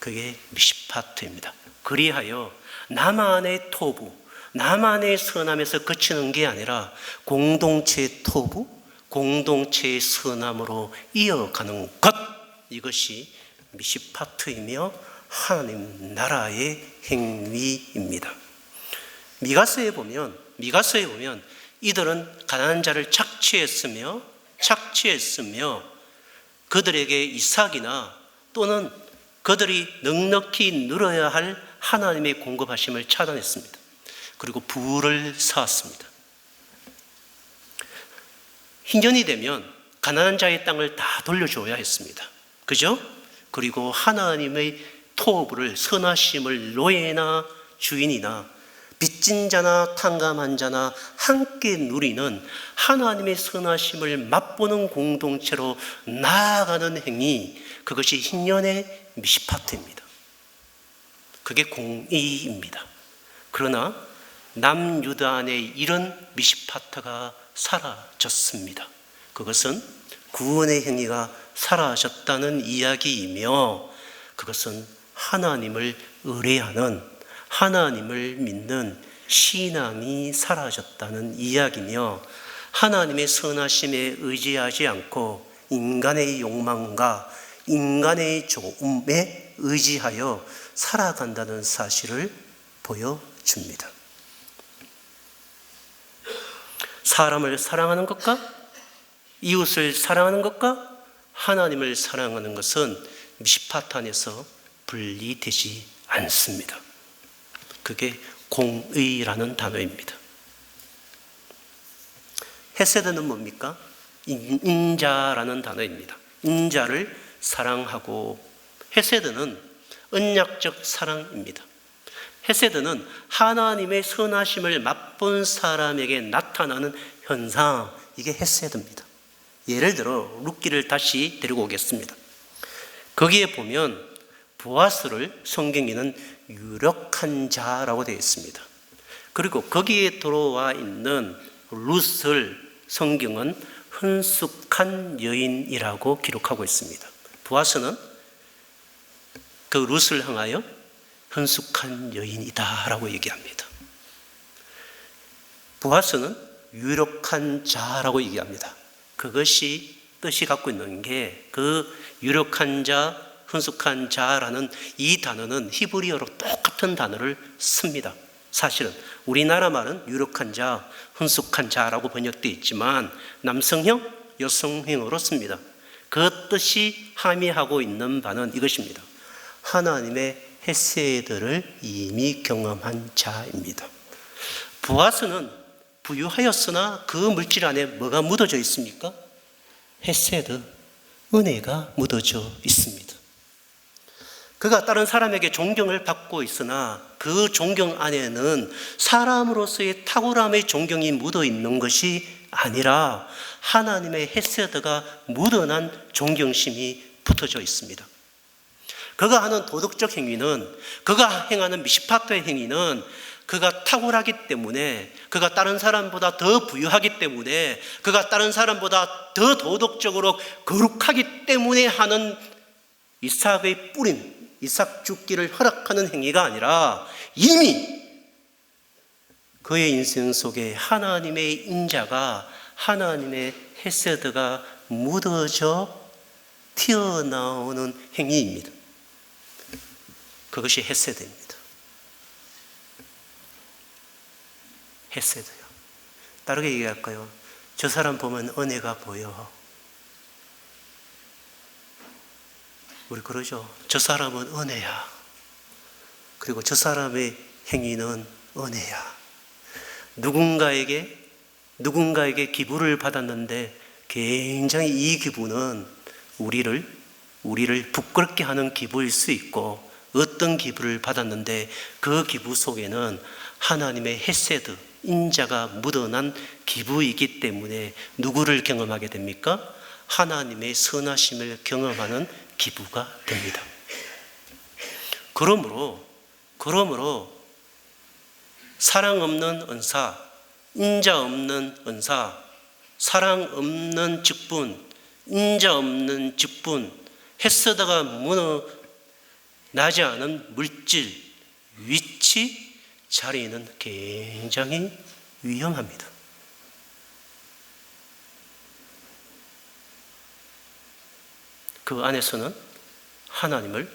그게 미시파트입니다. 그리하여 나만의 토부, 나만의 선함에서 그치는 게 아니라 공동체의 토부, 공동체의 선함으로 이어가는 것, 이것이 미시파트이며 하나님 나라의 행위입니다. 미가서에 보면 이들은 가난한 자를 착취했으며 그들에게 이삭이나 또는 그들이 넉넉히 누려야 할 하나님의 공급하심을 차단했습니다. 그리고 부를 쌓았습니다. 희년이 되면 가난한 자의 땅을 다 돌려줘야 했습니다. 그죠? 그리고 하나님의 토부를, 선하심을 노예나 주인이나 빚진 자나 탕감한 자나 함께 누리는 하나님의 선하심을 맛보는 공동체로 나아가는 행위, 그것이 희년의 미시파트입니다. 그게 공의입니다. 그러나 남유다 안에 이런 미시파트가 사라졌습니다. 그것은 구원의 행위가 사라졌다는 이야기이며, 그것은 하나님을 의뢰하는, 하나님을 믿는 신앙이 사라졌다는 이야기며, 하나님의 선하심에 의지하지 않고 인간의 욕망과 인간의 좋음에 의지하여 살아간다는 사실을 보여줍니다. 사람을 사랑하는 것과 이웃을 사랑하는 것과 하나님을 사랑하는 것은 미시파트 안에서 분리되지 않습니다. 그게 공의라는 단어입니다. 헤세드는 뭡니까? 인자라는 단어입니다. 인자를 사랑하고, 헤세드는 언약적 사랑입니다. 헤세드는 하나님의 선하심을 맛본 사람에게 나타나는 현상, 이게 헤세드입니다. 예를 들어 룻기를 다시 데리고 오겠습니다. 거기에 보면 보아스를 성경에는 유력한 자라고 되어 있습니다. 그리고 거기에 들어와 있는 룻을 성경은 흔숙한 여인이라고 기록하고 있습니다. 보아스는 그 룻을 향하여 흔숙한 여인이다라고 얘기합니다. 보아스는 유력한 자라고 얘기합니다. 그것이 뜻이 갖고 있는 게, 그 유력한 자, 흔숙한 자라는 이 단어는 히브리어로 똑같은 단어를 씁니다. 사실은 우리나라 말은 유력한 자, 흔숙한 자라고 번역되어 있지만 남성형, 여성형으로 씁니다. 그 뜻이 함의하고 있는 바는 이것입니다. 하나님의 헤세드를 이미 경험한 자입니다. 보아스는 부유하였으나 그 물질 안에 뭐가 묻어져 있습니까? 헤세드, 은혜가 묻어져 있습니다. 그가 다른 사람에게 존경을 받고 있으나 그 존경 안에는 사람으로서의 탁월함의 존경이 묻어 있는 것이 아니라 하나님의 헤세드가 묻어난 존경심이 붙어져 있습니다. 그가 하는 도덕적 행위는, 그가 행하는 미시파트의 행위는 그가 탁월하기 때문에, 그가 다른 사람보다 더 부유하기 때문에, 그가 다른 사람보다 더 도덕적으로 거룩하기 때문에 하는 이삭의 뿌린, 이삭 죽기를 허락하는 행위가 아니라 이미 그의 인생 속에 하나님의 인자가, 하나님의 헤세드가 묻어져 튀어나오는 행위입니다. 그것이 헤세드입니다. 헤세드요. 다르게 얘기할까요? 저 사람 보면 은혜가 보여. 우리 그러죠. 저 사람은 은혜야. 그리고 저 사람의 행위는 은혜야. 누군가에게 기부를 받았는데 굉장히 이 기부는 우리를 부끄럽게 하는 기부일 수 있고, 어떤 기부를 받았는데 그 기부 속에는 하나님의 헤세드, 인자가 묻어난 기부이기 때문에 누구를 경험하게 됩니까? 하나님의 선하심을 경험하는 기부가 됩니다. 그러므로 사랑 없는 은사, 인자 없는 은사, 사랑 없는 직분, 인자 없는 직분, 헤세드가 나지 않은 물질, 위치, 자리는 굉장히 위험합니다. 그 안에서는 하나님을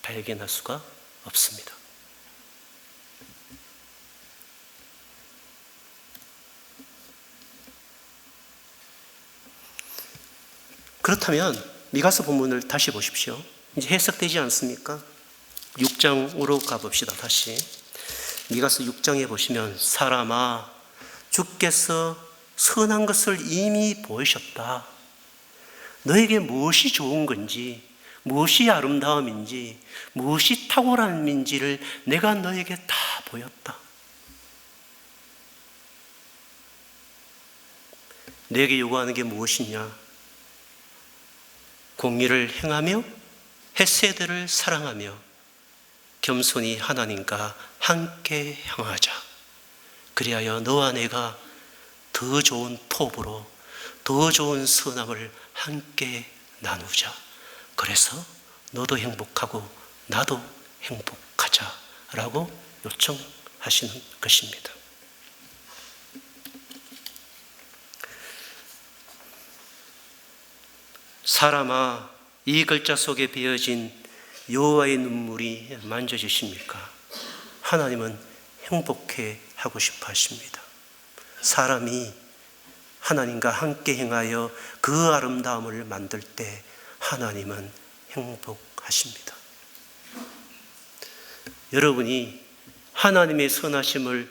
발견할 수가 없습니다. 그렇다면 미가서 본문을 다시 보십시오. 이제 해석되지 않습니까? 6장으로 가봅시다. 다시 미가서 6장에 보시면 사람아 주께서 선한 것을 이미 보이셨다. 너에게 무엇이 좋은 건지, 무엇이 아름다움인지, 무엇이 탁월함인지를 내가 너에게 다 보였다. 너에게 요구하는 게 무엇이냐? 공의를 행하며 헷세들을 사랑하며 겸손히 하나님과 함께 향하자. 그리하여 너와 내가 더 좋은 톱으로 더 좋은 선함을 함께 나누자. 그래서 너도 행복하고 나도 행복하자라고 요청하시는 것입니다. 사람아, 이 글자 속에 베어진 여호와의 눈물이 만져지십니까? 하나님은 행복해 하고 싶어 하십니다. 사람이 하나님과 함께 행하여 그 아름다움을 만들 때 하나님은 행복하십니다. 여러분이 하나님의 선하심을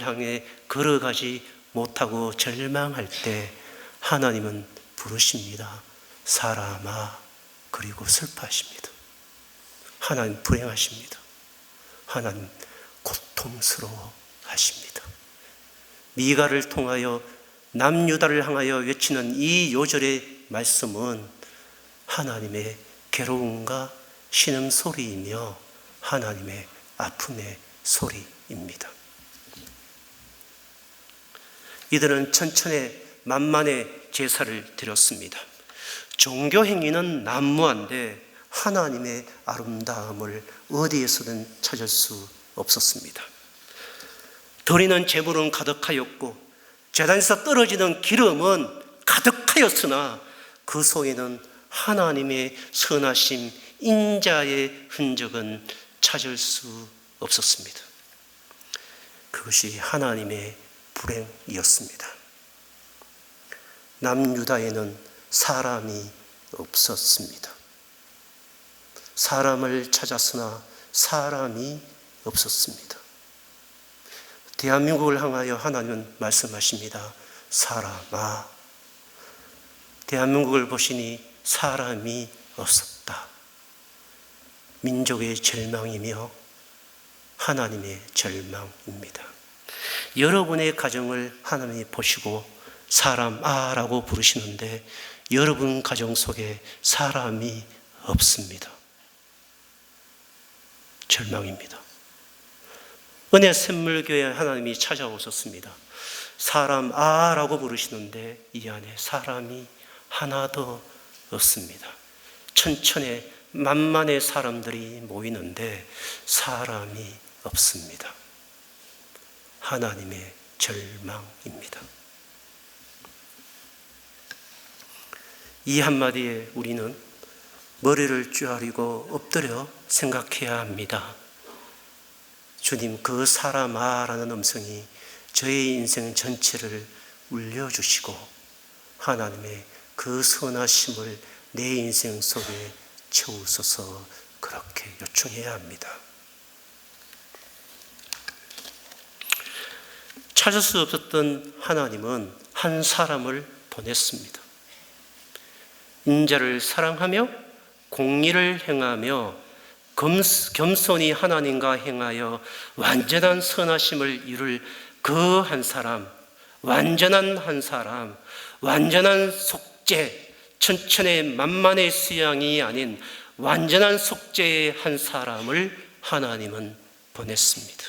향해 걸어가지 못하고 절망할 때 하나님은 부르십니다. 사람아, 그리고 슬퍼하십니다. 하나님 불행하십니다. 하나님 고통스러워 하십니다. 미가를 통하여 남유다를 향하여 외치는 이 요절의 말씀은 하나님의 괴로움과 신음소리이며 하나님의 아픔의 소리입니다. 이들은 천천의 만만의 제사를 드렸습니다. 종교 행위는 난무한데 하나님의 아름다움을 어디에서든 찾을 수 없었습니다. 드리는 제물은 가득하였고 제단에서 떨어지는 기름은 가득하였으나 그 속에는 하나님의 선하심, 인자의 흔적은 찾을 수 없었습니다. 그것이 하나님의 불행이었습니다. 남유다에는 사람이 없었습니다. 사람을 찾았으나 사람이 없었습니다. 대한민국을 향하여 하나님은 말씀하십니다. 사람아, 대한민국을 보시니 사람이 없었다. 민족의 절망이며 하나님의 절망입니다. 여러분의 가정을 하나님이 보시고 사람아라고 부르시는데 여러분 가정 속에 사람이 없습니다. 절망입니다. 은혜 샘물교회 하나님이 찾아오셨습니다. 사람아라고 부르시는데 이 안에 사람이 하나도 없습니다. 천천의 만만의 사람들이 모이는데 사람이 없습니다. 하나님의 절망입니다. 이 한마디에 우리는 머리를 쥐어리고 엎드려 생각해야 합니다. 주님, 그 사람아라는 음성이 저의 인생 전체를 울려주시고 하나님의 그 선하심을 내 인생 속에 채우소서 그렇게 요청해야 합니다. 찾을 수 없었던 하나님은 한 사람을 보냈습니다. 인자를 사랑하며 공의를 행하며 겸손히 하나님과 행하여 완전한 선하심을 이룰 그 한 사람, 완전한 한 사람, 완전한 속죄, 천천의 만만의 수양이 아닌 완전한 속죄의 한 사람을 하나님은 보냈습니다.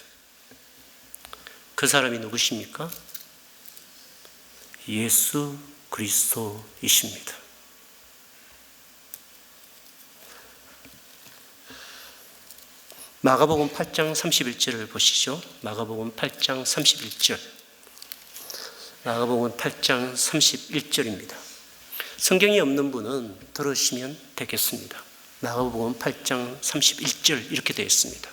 그 사람이 누구십니까? 예수 그리스도이십니다. 마가복음 8장 31절을 보시죠. 마가복음 8장 31절. 마가복음 8장 31절입니다. 성경이 없는 분은 들으시면 되겠습니다. 마가복음 8장 31절 이렇게 되어 있습니다.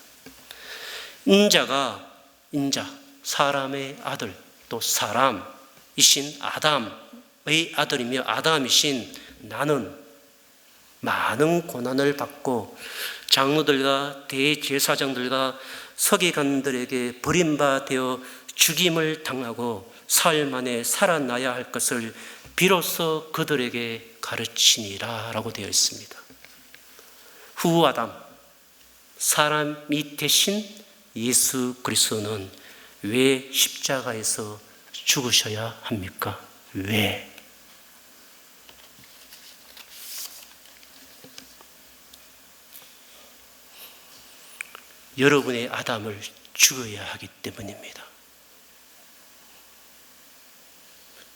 인자, 사람의 아들, 또 사람이신 아담의 아들이며 아담이신 나는 많은 고난을 받고 장로들과 대제사장들과 서기관들에게 버림받아 죽임을 당하고 사흘 만에 살아나야 할 것을 비로소 그들에게 가르치니라 라고 되어 있습니다. 후 아담, 사람이 되신 예수 그리스도는 왜 십자가에서 죽으셔야 합니까? 왜? 여러분의 아담을 죽여야 하기 때문입니다.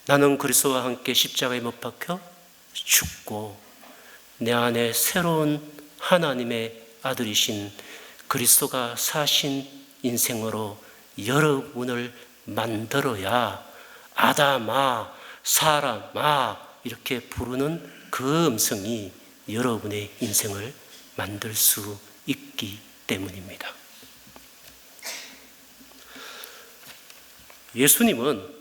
나는 그리스도와 함께 십자가에 못 박혀 죽고 내 안에 새로운 하나님의 아들이신 그리스도가 사신 인생으로 여러분을 만들어야 아담아, 사람아 이렇게 부르는 그 음성이 여러분의 인생을 만들 수 있기 때문입니다. 예수님은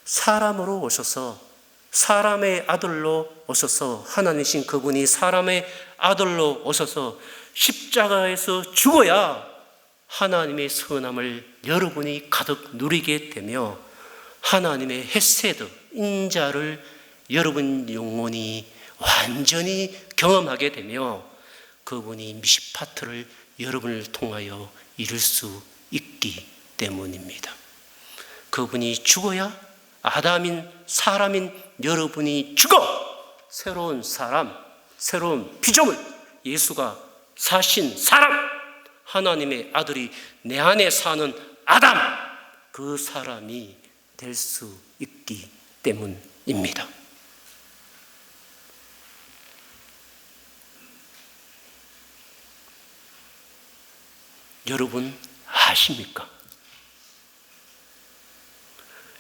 사람으로 오셔서 사람의 아들로 오셔서 하나님이신 그분이 사람의 아들로 오셔서 십자가에서 죽어야 하나님의 선함을 여러분이 가득 누리게 되며 하나님의 헤세드, 인자를 여러분 영혼이 완전히 경험하게 되며 그분이 미시파트를 여러분을 통하여 이룰 수 있기 때문입니다. 그분이 죽어야 아담인 사람인 여러분이 죽어 새로운 사람, 새로운 피조물, 예수가 사신 사람, 하나님의 아들이 내 안에 사는 아담, 그 사람이 될 수 있기 때문입니다. 여러분 아십니까?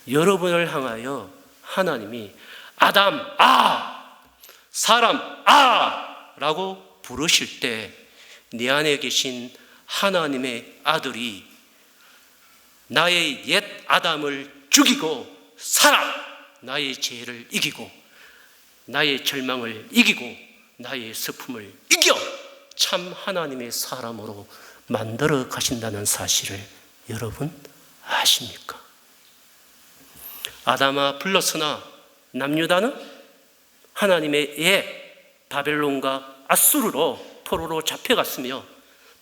여러분을 향하여 하나님이 아담, 사람, 라고 부르실 때 내 안에 계신 하나님의 아들이 나의 옛 아담을 죽이고 살아 나의 죄를 이기고 나의 절망을 이기고 나의 슬픔을 이겨 참 하나님의 사람으로 만들어 가신다는 사실을 여러분 아십니까? 아담아 플러스나 남유다는 하나님의 바벨론과 아수르로 포로로 잡혀갔으며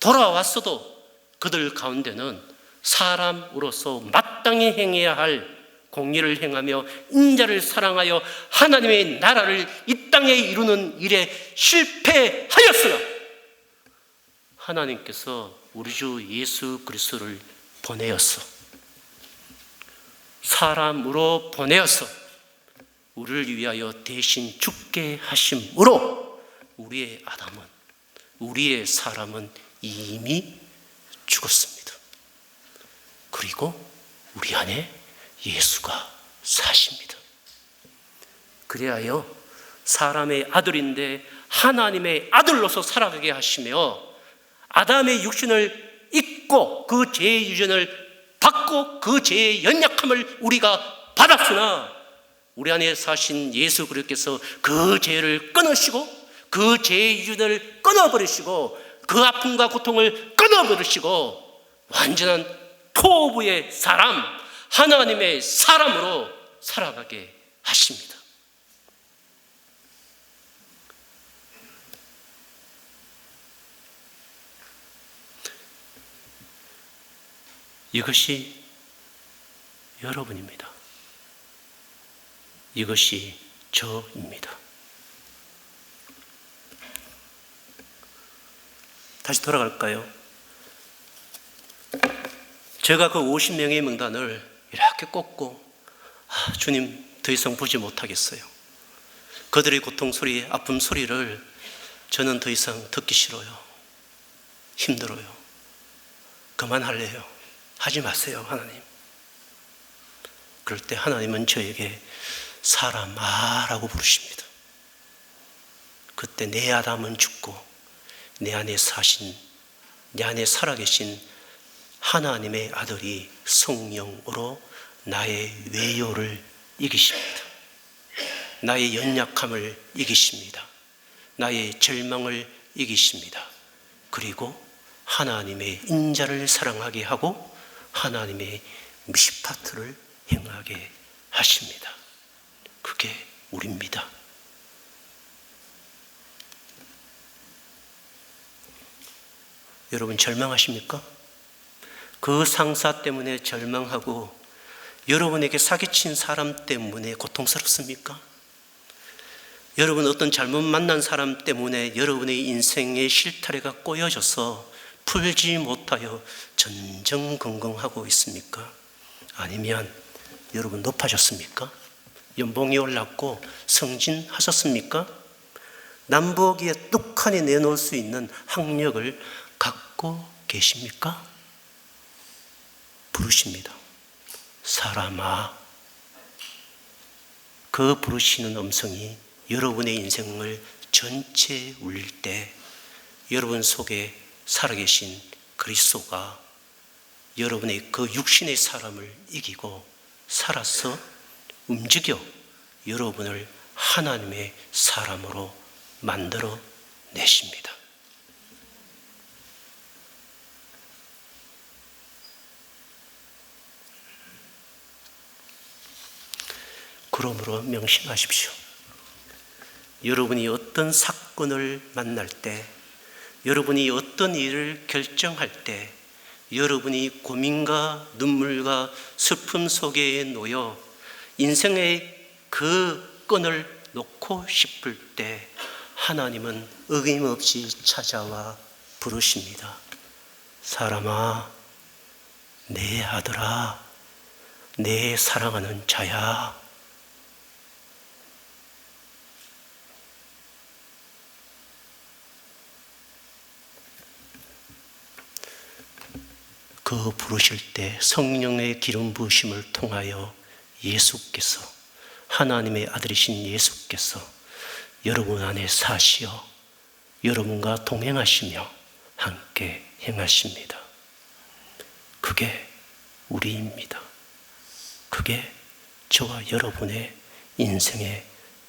돌아왔어도 그들 가운데는 사람으로서 마땅히 행해야 할 공의를 행하며 인자를 사랑하여 하나님의 나라를 이 땅에 이루는 일에 실패하였으나 하나님께서 우리 주 예수 그리스도를 보내어서 사람으로 보내어서 우리를 위하여 대신 죽게 하심으로 우리의 아담은 우리의 사람은 이미 죽었습니다. 그리고 우리 안에 예수가 사십니다. 그리하여 사람의 아들인데 하나님의 아들로서 살아가게 하시며 아담의 육신을 잊고 그 죄의 유전을 받고 그 죄의 연약함을 우리가 받았으나 우리 안에 사신 예수 그리스도께서 그 죄를 끊으시고 그 죄의 유전을 끊어버리시고 그 아픔과 고통을 끊어버리시고 완전한 포부의 사람, 하나님의 사람으로 살아가게 하십니다. 이것이 여러분입니다. 이것이 저입니다. 다시 돌아갈까요? 제가 그 50명의 명단을 이렇게 꽂고 주님 더 이상 보지 못하겠어요. 그들의 고통 소리, 아픔 소리를 저는 더 이상 듣기 싫어요. 힘들어요. 그만할래요. 하지 마세요, 하나님. 그럴 때 하나님은 저에게 사람아라고 부르십니다. 그때 내 아담은 죽고 내 안에 살아계신 하나님의 아들이 성령으로 나의 외요를 이기십니다. 나의 연약함을 이기십니다. 나의 절망을 이기십니다. 그리고 하나님의 인자를 사랑하게 하고 하나님의 미시파트를 행하게 하십니다. 그게 우리입니다. 여러분 절망하십니까? 그 상사 때문에 절망하고 여러분에게 사기친 사람 때문에 고통스럽습니까? 여러분 어떤 잘못 만난 사람 때문에 여러분의 인생의 실타래가 꼬여져서 풀지 못하여 전전긍긍하고 있습니까? 아니면 여러분 높아졌습니까? 연봉이 올랐고 승진하셨습니까? 남보기에 뚝하니 내놓을 수 있는 학력을 갖고 계십니까? 부르십니다. 사람아. 그 부르시는 음성이 여러분의 인생을 전체 울릴 때 여러분 속에 살아계신 그리스도가 여러분의 그 육신의 사람을 이기고 살아서 움직여 여러분을 하나님의 사람으로 만들어 내십니다. 그러므로 명심하십시오. 여러분이 어떤 사건을 만날 때, 여러분이 어떤 일을 결정할 때, 여러분이 고민과 눈물과 슬픔 속에 놓여 인생의 그 끈을 놓고 싶을 때 하나님은 어김없이 찾아와 부르십니다. 사람아, 내 아들아, 내 사랑하는 자야. 그 부르실 때 성령의 기름 부으심을 통하여 예수께서, 하나님의 아들이신 예수께서 여러분 안에 사시어 여러분과 동행하시며 함께 행하십니다. 그게 우리입니다. 그게 저와 여러분의 인생의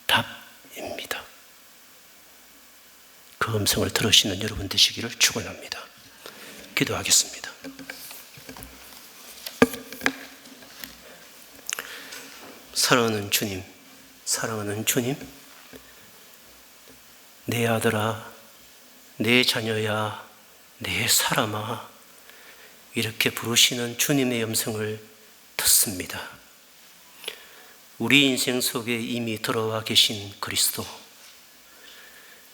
답입니다. 그 음성을 들으시는 여러분 되시기를 축원합니다. 기도하겠습니다. 사랑하는 주님, 사랑하는 주님, 내 아들아, 내 자녀야, 내 사람아, 이렇게 부르시는 주님의 음성을 듣습니다. 우리 인생 속에 이미 들어와 계신 그리스도,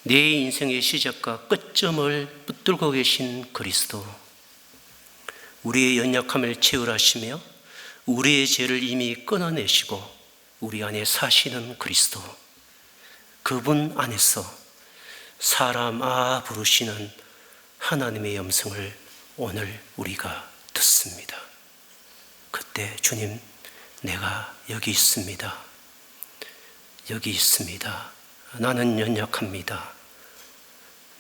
내 인생의 시작과 끝점을 붙들고 계신 그리스도, 우리의 연약함을 채울하시며 우리의 죄를 이미 끊어내시고 우리 안에 사시는 그리스도, 그분 안에서 사람아 부르시는 하나님의 음성을 오늘 우리가 듣습니다. 그때 주님, 내가 여기 있습니다. 여기 있습니다. 나는 연약합니다.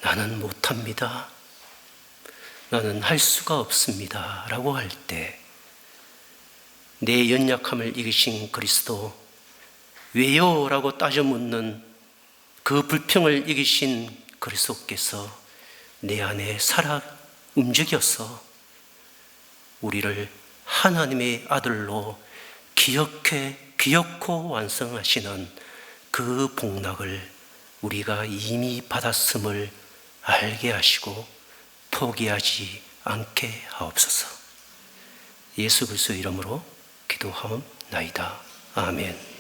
나는 못합니다. 나는 할 수가 없습니다. 라고 할 때 내 연약함을 이기신 그리스도, 왜요? 라고 따져 묻는 그 불평을 이기신 그리스도께서 내 안에 살아 움직여서 우리를 하나님의 아들로 기억고 완성하시는 그 복락을 우리가 이미 받았음을 알게 하시고 포기하지 않게 하옵소서. 예수 그리스도의 이름으로 기도하옵나이다. 아멘.